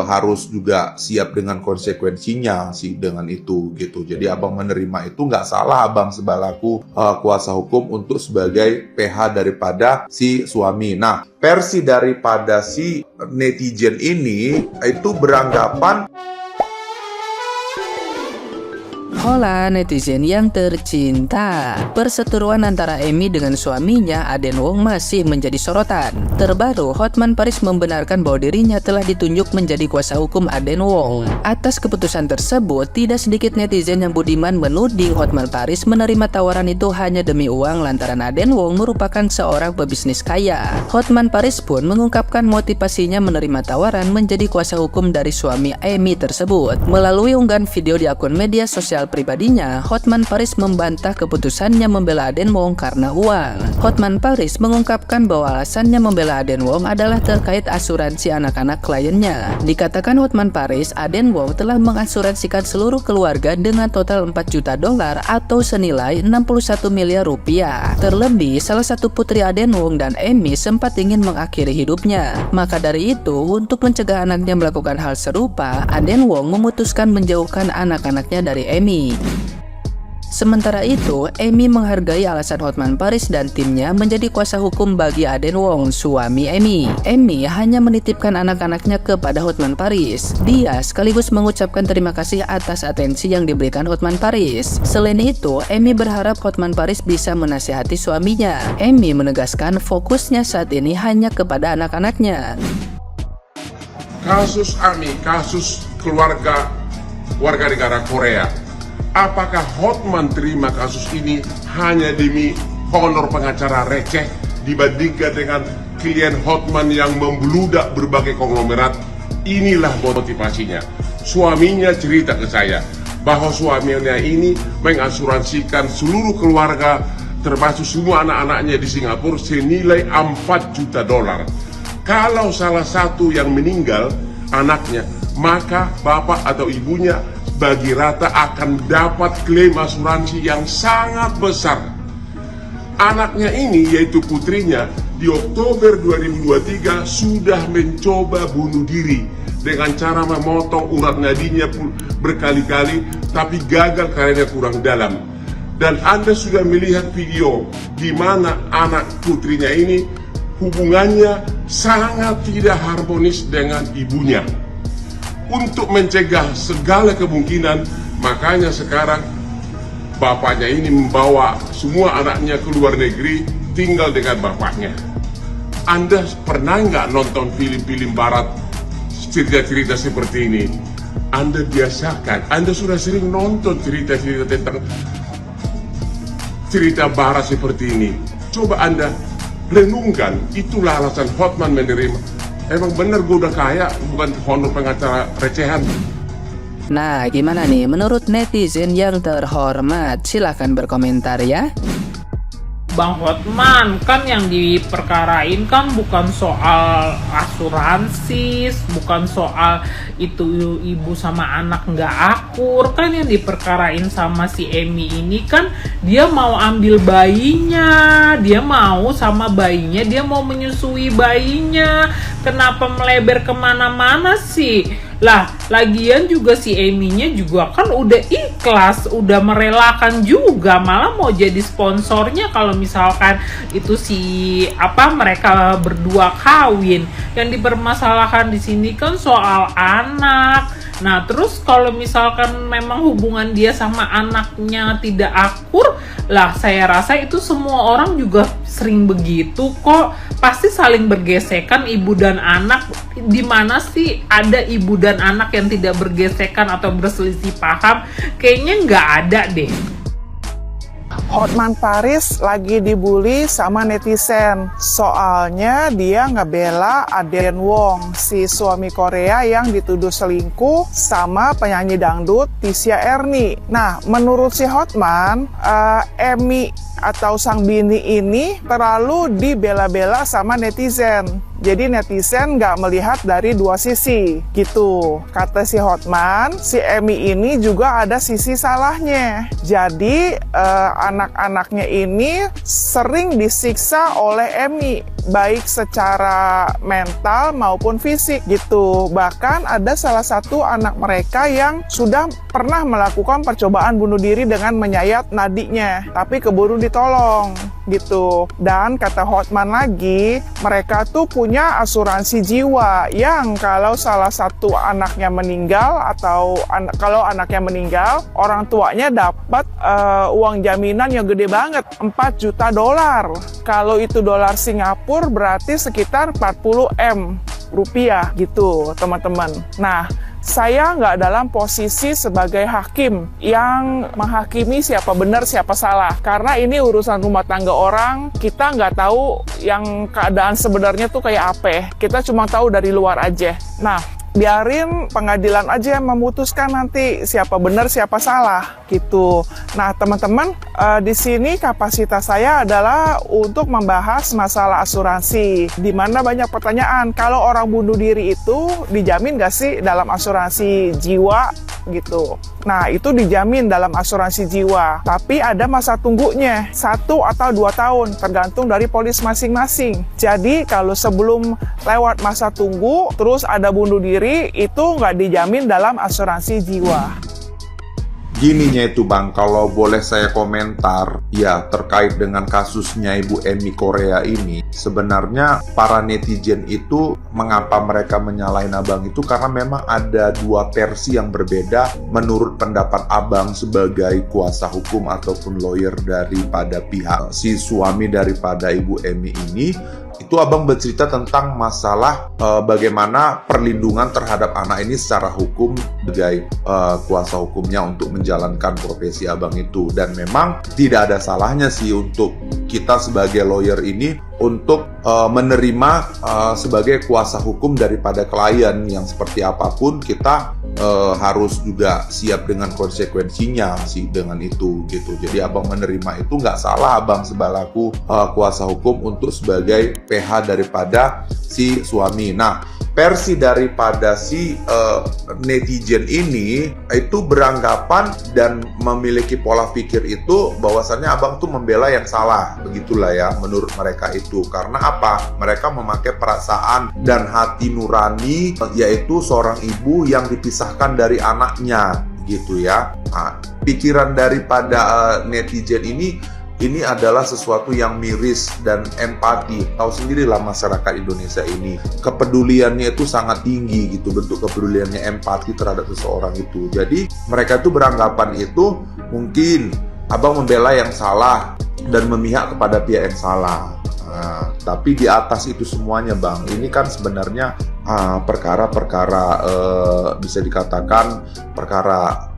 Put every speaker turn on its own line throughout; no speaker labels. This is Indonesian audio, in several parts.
harus juga siap dengan konsekuensinya sih dengan itu gitu. Jadi abang menerima itu nggak salah abang sebalaku kuasa hukum untuk sebagai PH daripada si suami. Nah, versi daripada si netizen ini itu beranggapan,
hola netizen yang tercinta, perseteruan antara Emi dengan suaminya Aden Wong masih menjadi sorotan. Terbaru, Hotman Paris membenarkan bahwa dirinya telah ditunjuk menjadi kuasa hukum Aden Wong. Atas keputusan tersebut, tidak sedikit netizen yang budiman menuding Hotman Paris menerima tawaran itu hanya demi uang lantaran Aden Wong merupakan seorang pebisnis kaya. Hotman Paris pun mengungkapkan motivasinya menerima tawaran menjadi kuasa hukum dari suami Emi tersebut. Melalui unggahan video di akun media sosial pribadinya, Hotman Paris membantah keputusannya membela Aden Wong karena uang. Hotman Paris mengungkapkan bahwa alasannya membela Aden Wong adalah terkait asuransi anak-anak kliennya. Dikatakan Hotman Paris, Aden Wong telah mengasuransikan seluruh keluarga dengan total 4 juta dolar atau senilai 61 miliar rupiah. Terlebih, salah satu putri Aden Wong dan Emi sempat ingin mengakhiri hidupnya. Maka dari itu, untuk mencegah anaknya melakukan hal serupa, Aden Wong memutuskan menjauhkan anak-anaknya dari Emi. Sementara itu, Emi menghargai alasan Hotman Paris dan timnya menjadi kuasa hukum bagi Aden Wong, suami Emi. Emi hanya menitipkan anak-anaknya kepada Hotman Paris. Dia sekaligus mengucapkan terima kasih atas atensi yang diberikan Hotman Paris. Selain itu, Emi berharap Hotman Paris bisa menasihati suaminya. Emi menegaskan fokusnya saat ini hanya kepada anak-anaknya.
Kasus Ami, kasus keluarga warga negara Korea. Apakah Hotman terima kasus ini hanya demi honor pengacara receh dibandingkan dengan klien Hotman yang membludak berbagai konglomerat? Inilah motivasinya. Suaminya cerita ke saya bahwa suaminya ini mengasuransikan seluruh keluarga termasuk semua anak-anaknya di Singapura senilai 4 juta dolar. Kalau salah satu yang meninggal anaknya, maka bapak atau ibunya bagi rata akan dapat klaim asuransi yang sangat besar. Anaknya ini, yaitu putrinya, di Oktober 2023 sudah mencoba bunuh diri dengan cara memotong urat nadinya berkali-kali, tapi gagal karena kurang dalam. Dan Anda sudah melihat video di mana anak putrinya ini hubungannya sangat tidak harmonis dengan ibunya. Untuk mencegah segala kemungkinan, makanya sekarang bapaknya ini membawa semua anaknya ke luar negeri tinggal dengan bapaknya. Anda pernah nggak nonton film-film barat cerita-cerita seperti ini? Anda biasakan, Anda sudah sering nonton cerita-cerita tentang cerita barat seperti ini. Coba Anda renungkan, itulah alasan Hotman menerima. Emang bener gue udah kaya, bukan honor pengacara recehan.
Nah, gimana nih menurut netizen yang terhormat? Silahkan berkomentar ya.
Bang Hotman, kan yang diperkarain kan bukan soal asuransi, bukan soal itu ibu sama anak nggak akur. Kan yang diperkarain sama si Emi ini kan dia mau ambil bayinya, dia mau sama bayinya, dia mau menyusui bayinya. Kenapa melebar kemana-mana sih? Lah, lagian juga si Emi-nya juga kan udah ikhlas, udah merelakan juga, malah mau jadi sponsornya kalau misalkan itu mereka berdua kawin. Yang dipermasalahkan di sini kan soal anak. Nah, terus kalau misalkan memang hubungan dia sama anaknya tidak akur, lah saya rasa itu semua orang juga sering begitu kok. Pasti saling bergesekan ibu dan anak. Di mana sih ada ibu dan anak yang tidak bergesekan atau berselisih paham? Kayaknya nggak ada deh.
Hotman Paris lagi dibully sama netizen. Soalnya dia ngebela Aden Wong, si suami Korea yang dituduh selingkuh sama penyanyi dangdut Tisha Ernie. Nah, menurut si Hotman, Emi atau sang bini ini terlalu dibela-bela sama netizen. Jadi netizen nggak melihat dari dua sisi, gitu. Kata si Hotman, si Emi ini juga ada sisi salahnya. Jadi anak-anaknya ini sering disiksa oleh Emi. baik secara mental maupun fisik gitu. Bahkan ada salah satu anak mereka yang sudah pernah melakukan percobaan bunuh diri dengan menyayat nadinya, tapi keburu ditolong gitu. Dan kata Hotman lagi, mereka tuh punya asuransi jiwa yang kalau salah satu anaknya meninggal atau kalau anaknya meninggal, orang tuanya dapat uang jaminan yang gede banget, 4 juta dolar. Kalau itu dolar Singapura berarti sekitar 40 M rupiah gitu, teman-teman. Nah, saya nggak dalam posisi sebagai hakim yang menghakimi siapa benar siapa salah, karena ini urusan rumah tangga orang. Kita nggak tahu yang keadaan sebenarnya tuh kayak apa, kita cuma tahu dari luar aja. Nah, biarin pengadilan aja yang memutuskan nanti siapa benar siapa salah gitu. Nah, teman-teman, di sini kapasitas saya adalah untuk membahas masalah asuransi, di mana banyak pertanyaan, kalau orang bunuh diri itu dijamin nggak sih dalam asuransi jiwa gitu. Nah, itu dijamin dalam asuransi jiwa, tapi ada masa tunggunya 1 atau 2 tahun tergantung dari polis masing-masing. Jadi kalau sebelum lewat masa tunggu terus ada bunuh diri, itu nggak dijamin dalam asuransi jiwa.
Gininya itu Bang, kalau boleh saya komentar ya terkait dengan kasusnya Ibu Emmy Korea ini, sebenarnya para netizen itu mengapa mereka menyalahin Abang itu karena memang ada 2 versi yang berbeda menurut pendapat Abang sebagai kuasa hukum ataupun lawyer daripada pihak si suami daripada Ibu Emmy ini. Itu Abang bercerita tentang masalah bagaimana perlindungan terhadap anak ini secara hukum sebagai kuasa hukumnya untuk menjalankan profesi Abang itu. Dan memang tidak ada salahnya sih untuk kita sebagai lawyer ini untuk menerima sebagai kuasa hukum daripada klien yang seperti apapun, kita harus juga siap dengan konsekuensinya sih dengan itu gitu. Jadi Abang menerima itu nggak salah Abang sebalaku kuasa hukum untuk sebagai PH daripada si suami. Nah, versi daripada si netizen ini itu beranggapan dan memiliki pola pikir itu bahwasannya Abang tuh membela yang salah, begitulah ya menurut mereka itu. Karena apa? Mereka memakai perasaan dan hati nurani, yaitu seorang ibu yang dipisahkan dari anaknya gitu ya. Nah, pikiran daripada netizen ini adalah sesuatu yang miris dan empati. Tahu sendirilah masyarakat Indonesia ini, kepeduliannya itu sangat tinggi gitu, bentuk kepeduliannya empati terhadap seseorang itu. Jadi mereka itu beranggapan itu mungkin Abang membela yang salah dan memihak kepada pihak yang salah. Nah, tapi di atas itu semuanya Bang, ini kan sebenarnya perkara-perkara bisa dikatakan perkara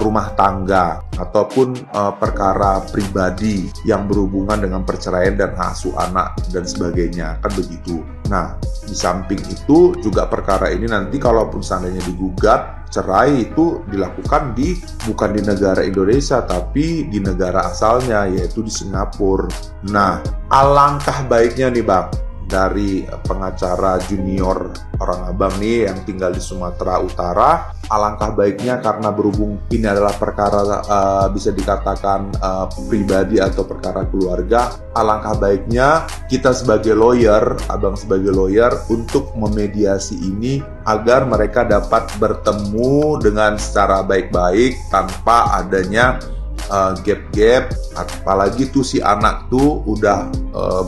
rumah tangga ataupun perkara pribadi yang berhubungan dengan perceraian dan hak asuh anak dan sebagainya, kan begitu. Nah, di samping itu juga perkara ini nanti kalaupun seandainya digugat cerai itu dilakukan bukan di negara Indonesia tapi di negara asalnya, yaitu di Singapura. Nah, alangkah baiknya nih Bang, dari pengacara junior orang Abang nih yang tinggal di Sumatera Utara, alangkah baiknya karena berhubung ini adalah perkara bisa dikatakan pribadi atau perkara keluarga, alangkah baiknya kita sebagai lawyer, Abang sebagai lawyer, untuk memediasi ini agar mereka dapat bertemu dengan secara baik-baik tanpa adanya gap-gap. Apalagi tuh si anak tuh udah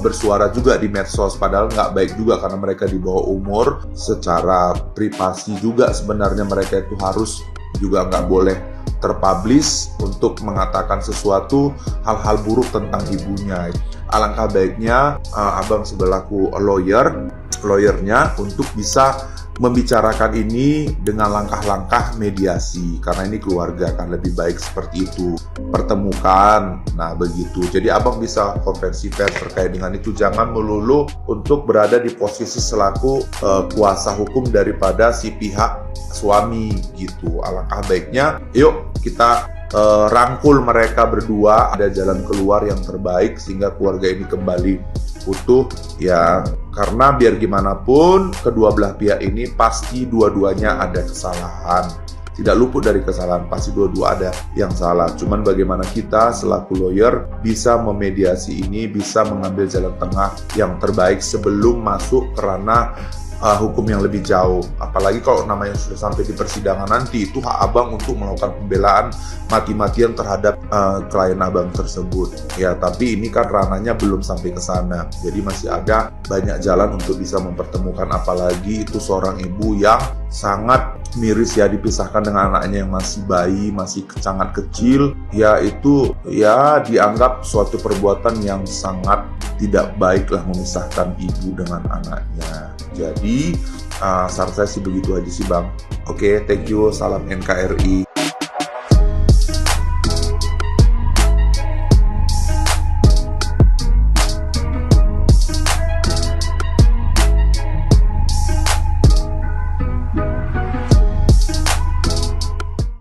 bersuara juga di medsos, padahal nggak baik juga karena mereka di bawah umur. Secara privasi juga sebenarnya mereka itu harus juga nggak boleh terpublish untuk mengatakan sesuatu hal-hal buruk tentang ibunya. Alangkah baiknya Abang sebelaku lawyernya untuk bisa membicarakan ini dengan langkah-langkah mediasi, karena ini keluarga kan lebih baik seperti itu, pertemukan. Nah begitu, jadi Abang bisa konferensi pers terkait dengan itu, jangan melulu untuk berada di posisi selaku kuasa hukum daripada si pihak suami gitu. Alangkah baiknya yuk kita rangkul mereka berdua, ada jalan keluar yang terbaik sehingga keluarga ini kembali utuh ya. Karena biar gimana pun kedua belah pihak ini pasti dua-duanya ada kesalahan. tidak luput dari kesalahan, pasti dua-dua ada yang salah. Cuman bagaimana kita selaku lawyer bisa memediasi ini, bisa mengambil jalan tengah yang terbaik sebelum masuk ke ranah hukum yang lebih jauh. Apalagi kalau namanya sudah sampai di persidangan nanti, itu hak abang untuk melakukan pembelaan mati-matian terhadap klien abang tersebut. Ya, tapi ini kan ranahnya belum sampai ke sana. Jadi masih ada banyak jalan untuk bisa mempertemukan, apalagi itu seorang ibu yang sangat miris ya, dipisahkan dengan anaknya yang masih bayi, masih sangat kecil. Ya, itu ya dianggap suatu perbuatan yang sangat tidak baik lah, memisahkan ibu dengan anaknya. Jadi saran saya sih begitu aja sih bang. Oke, thank you, salam NKRI.